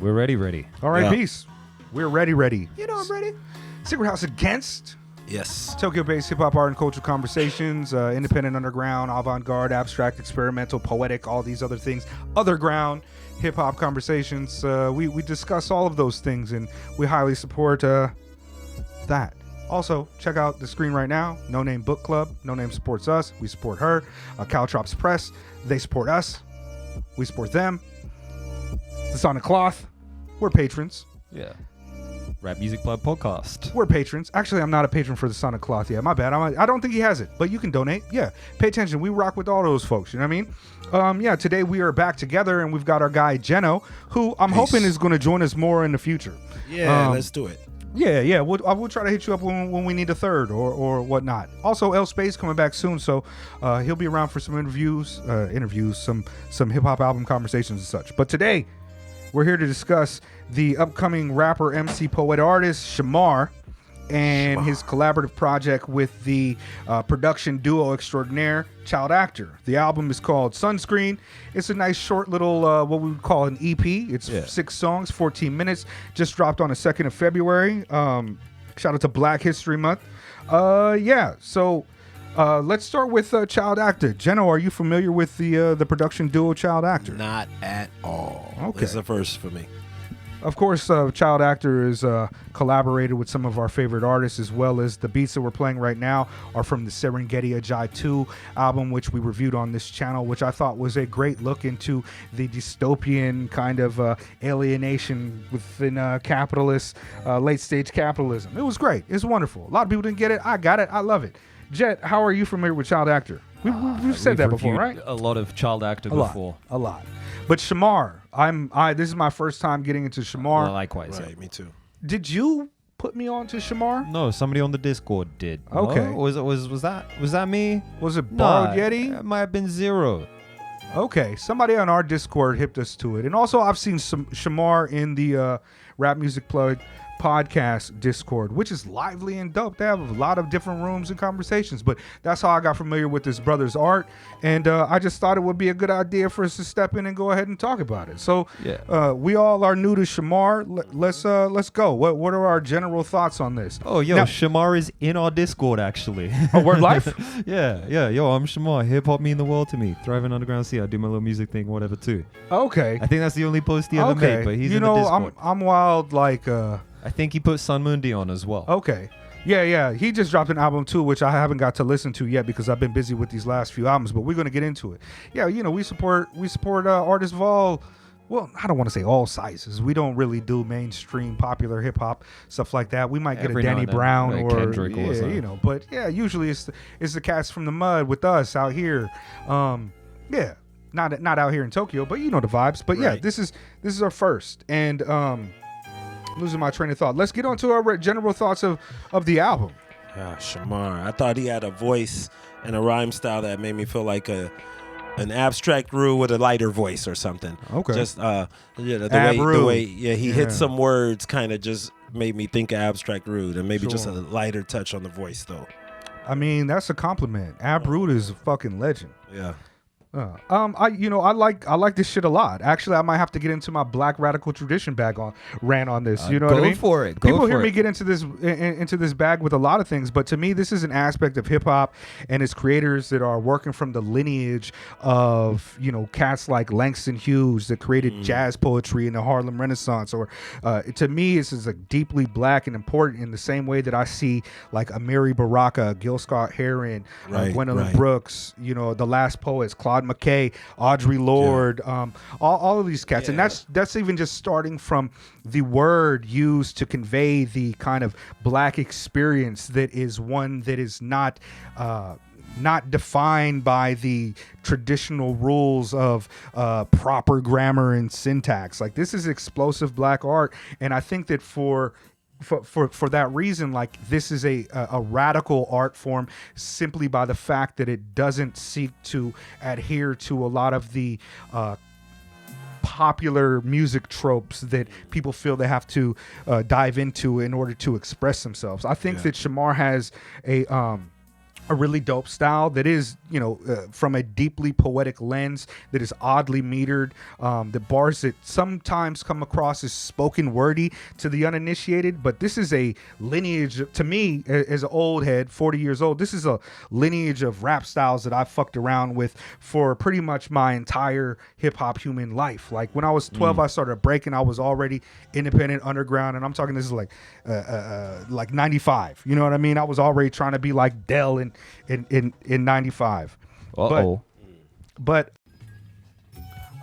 We're ready. All right, Yeah. peace. We're ready. You know I'm ready. Secret House Against. Yes. Tokyo-based hip-hop art and cultural conversations, independent, underground, avant-garde, abstract, experimental, poetic, all these other things, otherground hip-hop conversations. We discuss all of those things, and we highly support that. Also, check out the screen right now. Noname Book Club. Noname supports us. We support her. Caltrops Press. They support us. We support them. The Sonic Cloth. We're patrons. Yeah. Rap Music Club podcast. We're patrons. Actually, I'm not a patron for the Sonic Cloth yet. My bad. I don't think he has it, but you can donate. Yeah. Pay attention. We rock with all those folks. You know what I mean? Yeah, today we are back together, and we've got our guy, Jeno, who I'm hoping is going to join us more in the future. Yeah, let's do it. Yeah. We'll try to hit you up when we need a third or whatnot. Also, L Space coming back soon, so he'll be around for some interviews, some hip hop album conversations and such. But today, we're here to discuss the upcoming rapper, MC, poet, artist shemar, and his collaborative project with the production duo extraordinaire Child Actor. The album is called Sunscreen. It's a nice short little what we would call an EP. It's 6 songs, 14 minutes. Just dropped on the 2nd of February. Shout out to Black History Month. So let's start with Child Actor. Jeno, are you familiar with the production duo Child Actor? Not at all. Okay. It's a first for me. Of course, Child Actor is collaborated with some of our favorite artists, as well as the beats that we're playing right now are from the Serengeti Ajay 2 album, which we reviewed on this channel, which I thought was a great look into the dystopian kind of alienation within capitalist, late-stage capitalism. It was great. It's wonderful. A lot of people didn't get it. I got it. I love it. Jet, how are you familiar with Child Actor? We've said that before, right? A lot of Child Actor before. A lot. But shemar, this is my first time getting into shemar. Well, likewise. Right, me too. Did you put me on to shemar? No, somebody on the Discord did. Okay. No? Was that me? Was it Borrowed Nah, Yeti? It might have been Zero. Okay, somebody on our Discord hipped us to it. And also I've seen some shemar in the Rap Music Plug podcast Discord, which is lively and dope. They have a lot of different rooms and conversations, but that's how I got familiar with this brother's art, and I just thought it would be a good idea for us to step in and go ahead and talk about it. So we all are new to shemar. Let's go. What are our general thoughts on this? Oh, yo, shemar is in our Discord, actually. Oh, word life? Yeah. Yo, I'm shemar. Hip hop mean the world to me. Thriving underground scene. I do my little music thing, whatever, too. Okay. I think that's the only post he ever made, but he's in the Discord. I'm wild like... I think he put Sun Mundi on as well. Okay. Yeah. He just dropped an album too, which I haven't got to listen to yet because I've been busy with these last few albums, but we're going to get into it. Yeah, we support artists of all, well, I don't want to say all sizes. We don't really do mainstream popular hip hop stuff like that. We might get a Danny Brown or Kendrick or something. But yeah, usually it's the cats from the mud with us out here. Not out here in Tokyo, but you know the vibes. But yeah, this is our first, and losing my train of thought. Let's get on to our general thoughts of the album. shemar. I thought he had a voice and a rhyme style that made me feel like an abstract Rue with a lighter voice or something. Okay. Just the way he hit some words kind of just made me think of abstract Rude, and maybe just a lighter touch on the voice though. I mean, that's a compliment. Ab Rude is a fucking legend. Yeah. I like this shit a lot. Actually, I might have to get into my Black Radical Tradition bag rant on this. You know what I mean? Go for it. People hear me get into this bag with a lot of things, but to me, this is an aspect of hip hop and its creators that are working from the lineage of cats like Langston Hughes that created jazz poetry in the Harlem Renaissance. Or to me, this is like deeply black and important in the same way that I see like Amiri Baraka, Gil Scott-Heron, Gwendolyn Brooks, the Last Poets, Claude McKay, Audre Lorde, all of these cats. And that's even just starting from the word used to convey the kind of black experience that is one that is not defined by the traditional rules of proper grammar and syntax. Like, this is explosive black art, and I think that for that reason, like, this is a radical art form simply by the fact that it doesn't seek to adhere to a lot of the popular music tropes that people feel they have to dive into in order to express themselves. I think that shemar has a really dope style that is, from a deeply poetic lens, that is oddly metered. The bars that sometimes come across as spoken wordy to the uninitiated, but this is a lineage to me as an old head, 40 years old. This is a lineage of rap styles that I fucked around with for pretty much my entire hip hop human life. Like when I was 12, I started breaking. I was already independent underground, and I'm talking this is like 95. You know what I mean? I was already trying to be like Dell in 95. But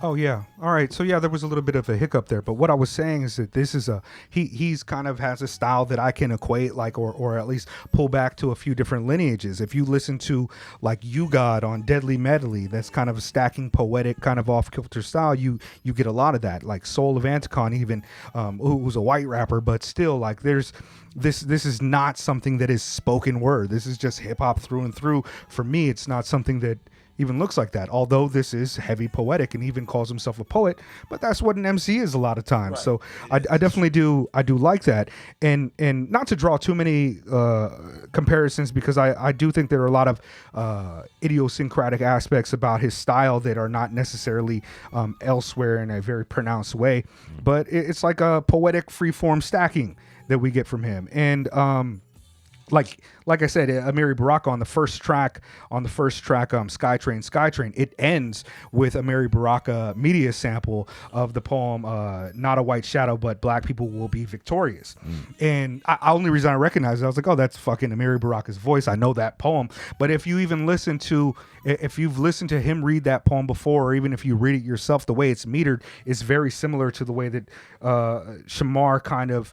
oh yeah, all right. So yeah, there was a little bit of a hiccup there, but what I was saying is that this is he's kind of has a style that I can equate like or at least pull back to a few different lineages. If you listen to like You God on Deadly Medley, that's kind of a stacking poetic kind of off kilter style. You get a lot of that, like Soul of Anticon, even who's a white rapper, but still like there's this is not something that is spoken word. This is just hip hop through and through. For me, it's not something that even looks like that, although this is heavy poetic and even calls himself a poet, but that's what an MC is a lot of times. Right. So I definitely do like that, and not to draw too many comparisons, because I do think there are a lot of idiosyncratic aspects about his style that are not necessarily elsewhere in a very pronounced way, but it's like a poetic freeform stacking that we get from him. And like I said, Amiri Baraka on the first track, Skytrain, it ends with Amiri Baraka media sample of the poem, Not a White Shadow, but Black People Will Be Victorious. And only reason I recognized it, I was like, oh, that's fucking Amiri Baraka's voice. I know that poem. But if you've listened to him read that poem before, or even if you read it yourself, the way it's metered is very similar to the way that Shemar kind of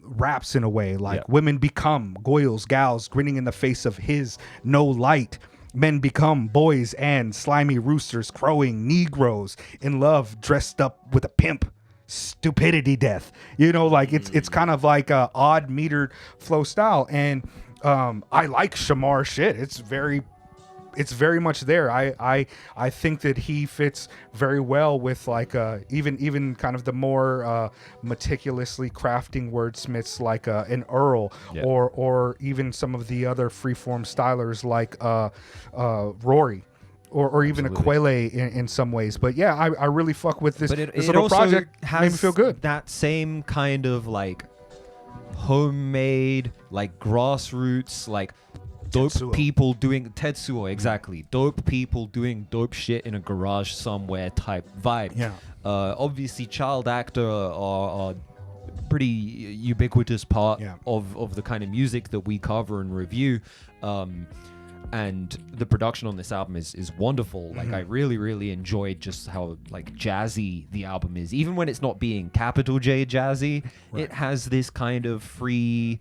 raps in a way. Like women become goyles, gals, grinning in the face of his no light. Men become boys and slimy roosters crowing, Negroes in love dressed up with a pimp. Stupidity death. Like it's kind of like a odd metered flow style. And I like Shemar shit. It's very much there. I think that he fits very well with like even kind of the more meticulously crafting wordsmiths like an Earl or even some of the other freeform stylers like Rory. Or even Aquele in some ways. But yeah, I really fuck with this, this little project. Made me feel good. That same kind of like homemade, like grassroots, like dope people doing Tetsuo, exactly. Dope people doing dope shit in a garage somewhere type vibe. Yeah. Obviously, child actor are pretty ubiquitous part of the kind of music that we cover and review. And the production on this album is wonderful. Like I really, really enjoyed just how like jazzy the album is. Even when it's not being capital J jazzy, it has this kind of free,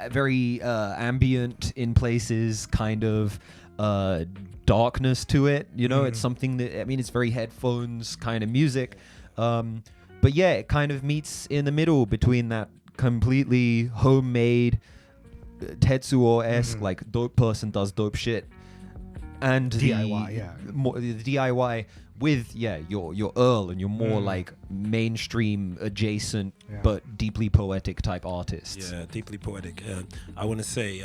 very ambient in places kind of darkness to it. It's something that, it's very headphones kind of music. But yeah, it kind of meets in the middle between that completely homemade Tetsuo-esque, like dope person does dope shit, and DIY, more the DIY with your Earl and your more like mainstream adjacent but deeply poetic type artists. Yeah, deeply poetic. I want to say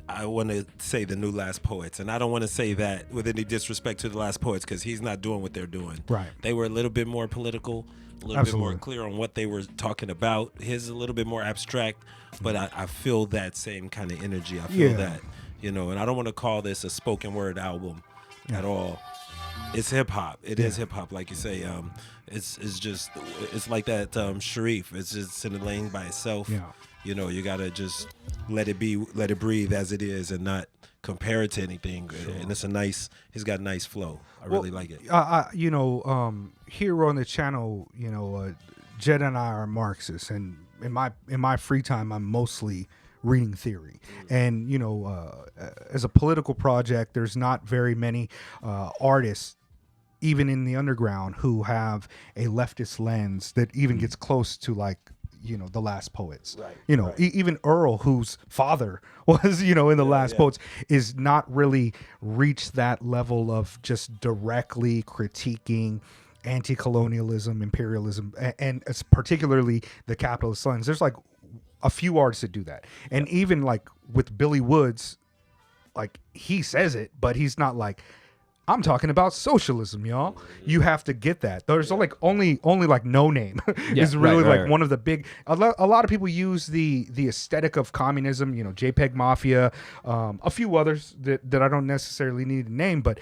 I want to say the new Last Poets, and I don't want to say that with any disrespect to the Last Poets, because he's not doing what they're doing. Right. They were a little bit more political, a little bit more clear on what they were talking about. His a little bit more abstract, but I feel that same kind of energy. I feel that, and I don't want to call this a spoken word album at all. It's hip hop. It is hip hop, like you say. It's like that Sharif. It's just in the lane by itself. Yeah. You gotta just let it be, let it breathe as it is, and not compare it to anything. Sure. And he's got a nice flow. I really like it. Here on the channel, Jed and I are Marxists, and in my free time, I'm mostly reading theory. And as a political project, there's not very many artists, even in the underground, who have a leftist lens that even gets close to like the Last Poets. Right. Even Earl, whose father was in the Last Poets, is not really reached that level of just directly critiquing anti-colonialism, imperialism, and it's particularly the capitalist lens. There's like a few artists that do that. And even like with Billy Woods, like he says it, but he's not like, I'm talking about socialism, y'all. You have to get that. There's only like Noname is really like one of the big. A lot of people use the aesthetic of communism. You know, JPEG Mafia, a few others that I don't necessarily need to name, but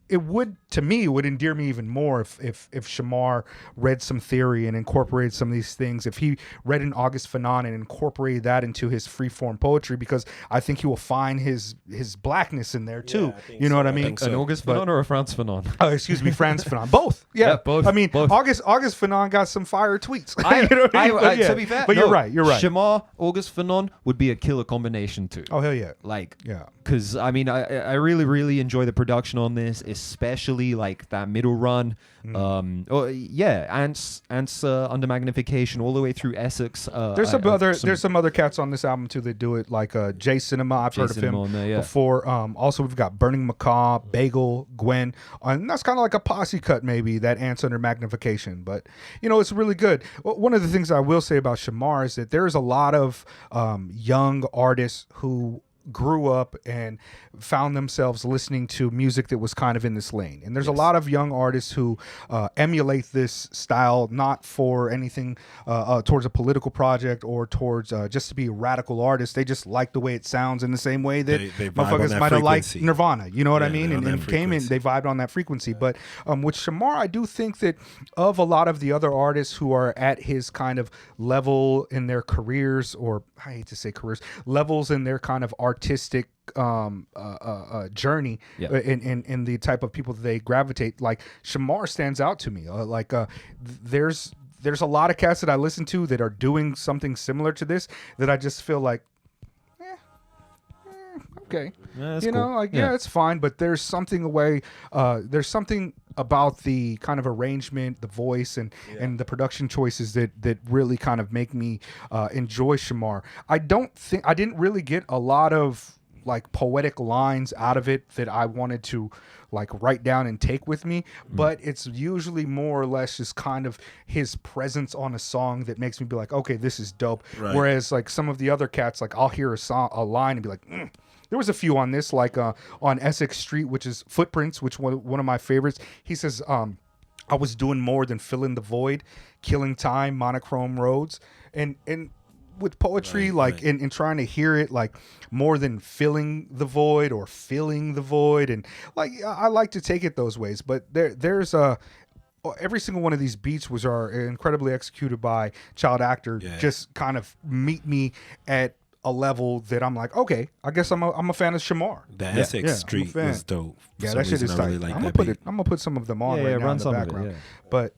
it would endear me even more if Shemar read some theory and incorporated some of these things. If he read an August Fanon and incorporated that into his freeform poetry, because I think he will find his blackness in there too. You know what I mean? An August Fanon or a Franz Fanon? Oh, excuse me, Franz Fanon. Both. Yeah, both. I mean, both. August Fanon got some fire tweets. You know what I mean? To be fair, but you're right. Shemar, August Fanon would be a killer combination too. Oh hell yeah! Like because I mean I really enjoy the production on this, especially like that middle run. Ants under magnification all the way through Essex. There's some other cats on this album too that do it, like Jay Cinema. I've heard of him before. Also we've got Burning Macaw, Bagel, Gwen, and that's kind of like a posse cut maybe, that Ants under magnification. But you know, it's really good. One of the things I will say about Shemar is that there's a lot of young artists who grew up and found themselves listening to music that was kind of in this lane. And there's a lot of young artists who emulate this style, not for anything towards a political project or towards just to be a radical artist. They just like the way it sounds, in the same way that motherfuckers might have liked Nirvana. You know what I mean? And came in, they vibed on that frequency. But with Shemar, I do think that of a lot of the other artists who are at his kind of level in their careers, or I hate to say careers, levels in their kind of artistic journey in the type of people that they gravitate, like Shemar stands out to me. There's a lot of cats that I listen to that are doing something similar to this that I just feel like okay, you know, like it's fine, but there's something there's something about the kind of arrangement, the voice, and the production choices that really kind of make me enjoy Shemar. I didn't really get a lot of like poetic lines out of it that I wanted to like write down and take with me, but it's usually more or less just kind of his presence on a song that makes me be like, okay, this is dope. Right. Whereas like some of the other cats, like I'll hear a line and be like, There was a few on this, like on Essex Street, which is Footprints, which one of my favorites. He says, I was doing more than filling the void, killing time, monochrome roads. And with poetry, in trying to hear it, like more than filling the void or filling the void. And like, I like to take it those ways, but there's every single one of these beats are incredibly executed by child actor. Just kind of meet me at a level that I'm like, okay, I guess I'm a fan of Shemar. The Essex Street was dope. Yeah, that shit is tight. Really I'm gonna put some of them on right now in the background. But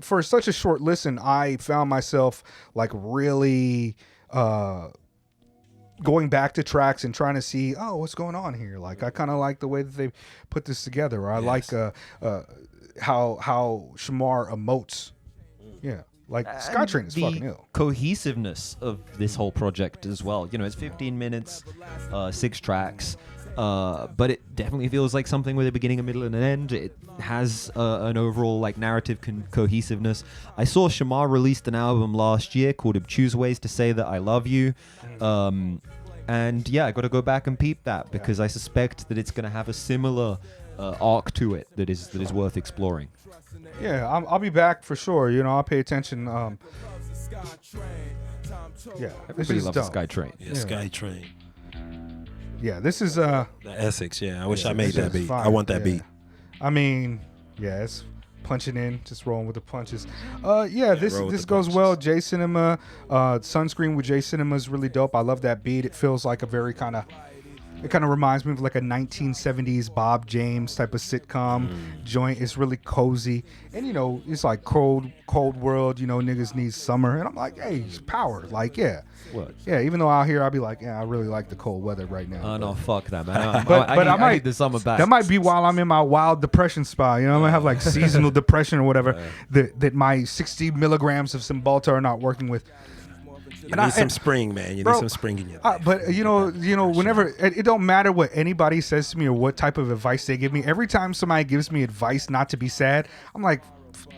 for such a short listen, I found myself like really going back to tracks and trying to see, what's going on here. Like I kind of like the way that they put this together. Or I like how Shemar emotes. Yeah. Like Skytrain is fucking ill. Cohesiveness of this whole project as well. You know, it's 15 minutes, 6 tracks, but it definitely feels like something with a beginning, a middle, and an end. It has an overall like narrative cohesiveness. I saw Shemar released an album last year called Choose Ways to Say That I Love You. And I got to go back and peep that because I suspect that it's going to have a similar arc to it that is worth exploring. Yeah, I'll be back for sure. You know, I'll pay attention. Everybody loves the Skytrain. Yeah, Skytrain. Yeah, this is the Essex. Yeah, I wish I made that beat. I want that beat. I mean, it's punching in, just rolling with the punches. This goes well. J Cinema, Sunscreen with J Cinema is really dope. I love that beat. It feels like a very kind of. It kind of reminds me of like a 1970s Bob James type of sitcom joint. It's really cozy. And, you know, it's like cold world, you know, niggas need summer. And I'm like, hey, it's power. Like, What? Yeah, even though out here I'll be like, I really like the cold weather right now. Oh, no, fuck that, man. I need the summer back. That might be while I'm in my wild depression spot. You know, I'm going to have like seasonal depression or whatever that my 60 milligrams of Cymbalta are not working with. You need some spring, man. You need some spring in your life. But you know, whenever it don't matter what anybody says to me or what type of advice they give me. Every time somebody gives me advice not to be sad, I'm like,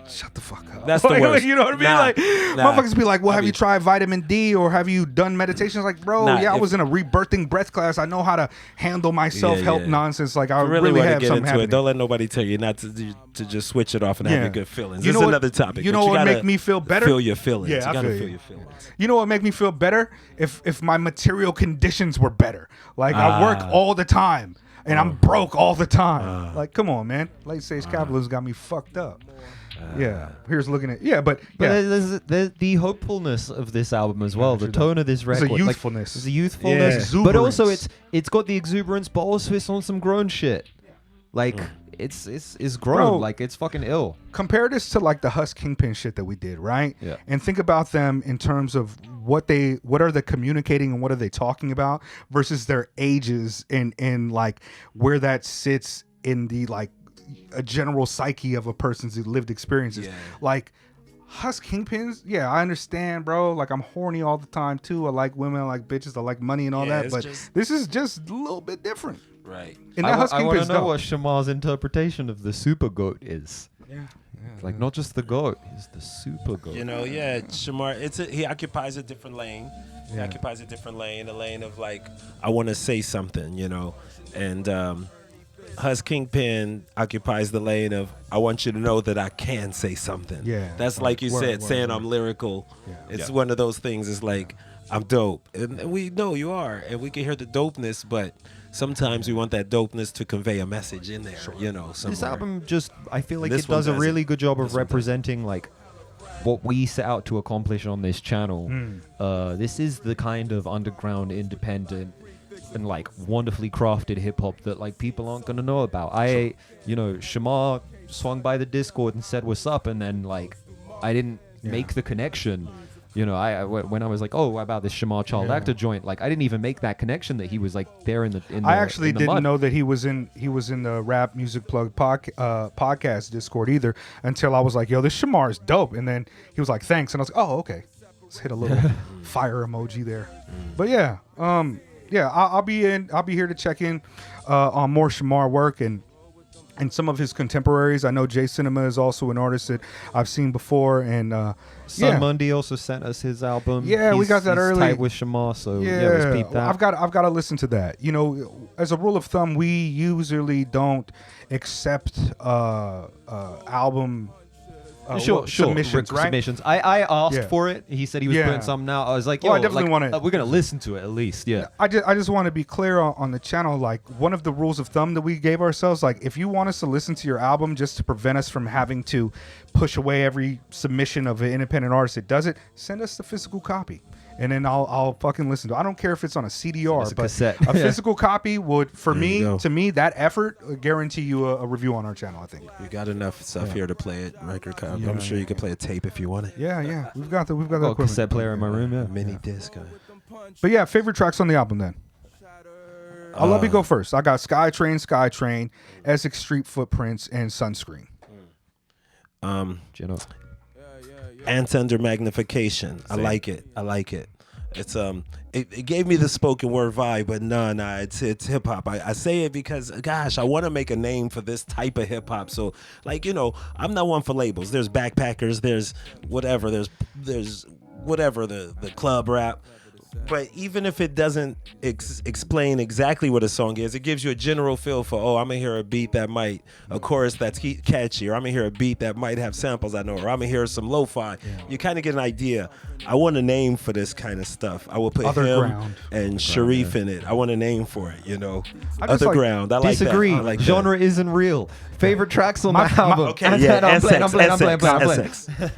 shut the fuck up. That's the worst. You know what I mean? Motherfuckers be like, well, have you tried vitamin D or have you done meditation? It's like, bro, I was in a rebirthing breath class. I know how to handle my self-help nonsense. Like, I really have something happening. Don't let nobody tell you not to just switch it off and have your good feelings. This is another topic. You know what make me feel better? Feel your feelings. Yeah, you gotta feel your feelings. You know what make me feel better? If my material conditions were better. Like, I work all the time. And I'm broke all the time. Like, come on, man. Late stage capitalism got me fucked up. Here's looking at but there's the hopefulness of this album as well. The tone of this record, there's a youthfulness. There's a youthfulness, but also it's got the exuberance, but also it's on some grown shit. Like it's grown. Bro, like it's fucking ill. Compare this to like the Husk Kingpin shit that we did, right? Yeah. And think about them in terms of what are they communicating and what are they talking about versus their ages and like where that sits in the like a general psyche of a person's lived experiences. Yeah. Like Husk Kingpins, I understand, bro. Like I'm horny all the time too. I like women, I like bitches, I like money and all that. But this is just a little bit different. Right. And I want to know what Shemar's interpretation of the super goat is. It's like not just the goat, he's the super goat. You know, Shemar, he occupies a different lane. He occupies a different lane, a lane of like, I want to say something, you know. And Husk Kingpin occupies the lane of, I want you to know that I can say something. Yeah. That's like you said, saying I'm lyrical. Yeah. It's one of those things, it's like, I'm dope. And we know you are. And we can hear the dopeness, but sometimes we want that dopeness to convey a message in there, you know. Somewhere. This album just, I feel like it does a really good job of representing like what we set out to accomplish on this channel. This is the kind of underground, independent, and like wonderfully crafted hip hop that like people aren't gonna know about. Shemar swung by the Discord and said what's up, and then like I didn't make the connection. You know, when I was like, oh, about this Shemar child actor joint, like I didn't even make that connection that he was like there in the. I actually didn't know that he was in the Rap Music Plug podcast Discord either until I was like, yo, this Shemar is dope, and then he was like, thanks, and I was like, oh, okay, let's hit a little fire emoji there. But I'll be here to check in on more Shemar work and some of his contemporaries. I know Jay Cinema is also an artist that I've seen before, and Sun Mundy also sent us his album. Yeah, we got that early. Tight with Shemar, so let's peep that. I've got to listen to that. You know, as a rule of thumb, we usually don't accept album. Submissions, right? Submissions. I asked for it. He said he was putting something out. I was like, yo, I definitely want it. We're gonna listen to it at least. Yeah. I just want to be clear on the channel. Like one of the rules of thumb that we gave ourselves, like if you want us to listen to your album just to prevent us from having to push away every submission of an independent artist that does it, send us the physical copy. And then I'll fucking listen to it. I don't care if it's on a CDR, but a physical copy would, to me, that effort guarantee you a review on our channel, I think. You got enough stuff here to play it, record copy. I'm sure you can play a tape if you want it. Yeah. We've got that cassette player in my room, Mini disc. But favorite tracks on the album then. I'll let me go first. I got Skytrain, Essex Street Footprints, and Sunscreen. Ants Under Magnification. I like it. It's it gave me the spoken word vibe, but no, it's hip hop. I say it because gosh, I want to make a name for this type of hip hop. So like, you know, I'm not one for labels. There's backpackers, there's whatever, there's whatever the club rap. But even if it doesn't explain exactly what a song is, it gives you a general feel for, I'm going to hear a beat that might, a chorus that's catchy, or I'm going to hear a beat that might have samples I know, or I'm going to hear some lo-fi. Yeah. You kind of get an idea. I want a name for this kind of stuff. I will put him and Sharif in it. I want a name for it, you know. Other ground. I like disagree. That. I like genre that. Isn't real. Favorite tracks on the album. Okay, yeah. I'm playing.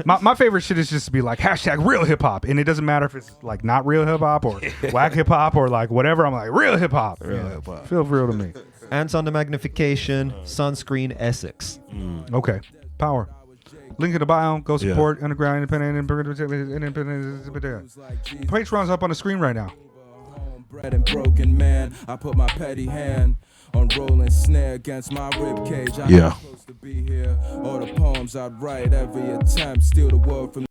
My favorite shit is just to be like #real hip hop, and it doesn't matter if it's like not real hip hop or whack hip hop or like whatever. I'm like real hip hop. Hip hop feels real to me. Ants Under Magnification, Sunscreen, Essex. Okay, power. Link in the bio. Go support underground independent. Patreon's up on the screen right now. Bread and broken man, I put my petty hand on rolling snare against my rib cage. I'm supposed to be here. All the poems I'd write, every attempt, steal the world from